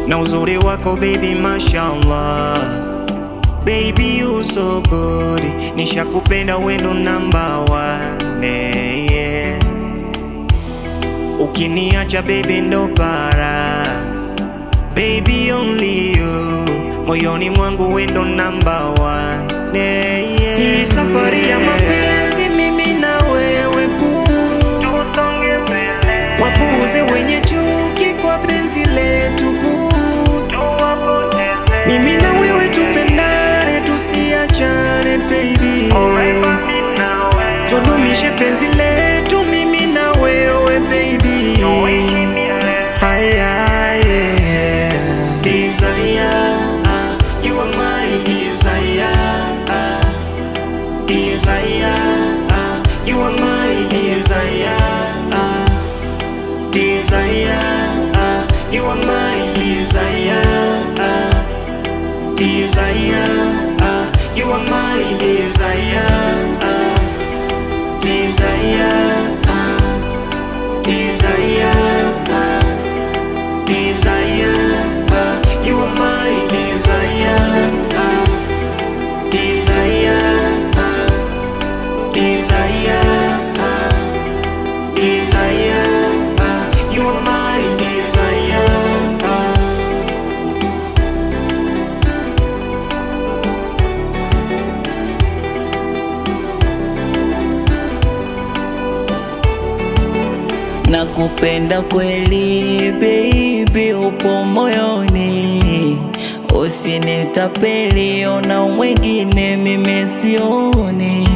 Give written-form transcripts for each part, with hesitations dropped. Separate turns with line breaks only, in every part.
na uzuri wako baby, mashallah. Baby you so good, nishakupenda wendo number one, yeah. Ukiniacha baby ndo para, baby only you, moyoni mwangu wendo number one, yeah. Hii safari ya mapenzi mimi na wewe boo, wapuuze wenye chuki kwa penzi letu boo. Mimi na wewe tupendane, tusiachane baby, tudumishe penzi letu mimi na wewe baby. Desire, you are my desire. Desire, you are my desire. Desire, you are my desire. Desire, you are my desire. Desire, desire, desire, you are my desire. Desire, desire, desire, you are my desire.
Nakupenda kweli baby, upo moyoni, usinitapeli, ona mwengine mimi sioni.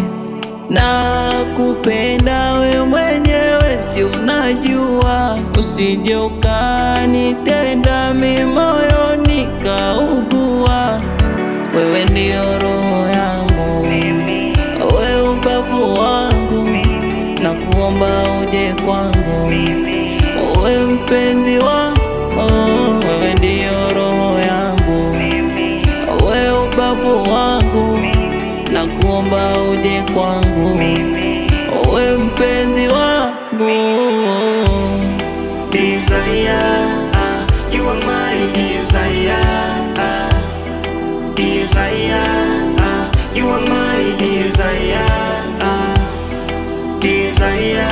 Nakupenda we mwenyewe, si unajua, usije ukanitenda mimi moyoni kaugua. Wewe ndio roho yangu, wewe ubavu wangu, nakuomba uje kwangu, wewe mpenzi wangu, wewe ndio roho yangu, wewe ubavu wangu, nakuomba uje kwangu, wewe mpenzi wangu.
Desire, you are my desire. Desire, you are my desire. Desire,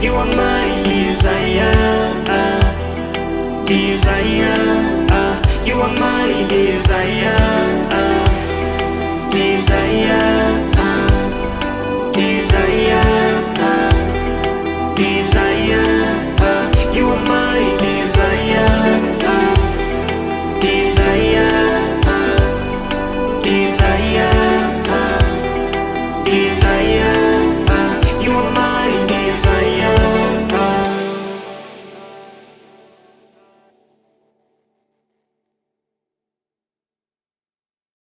you are my desire. Desire, you are my desire. Desire, desire, desire.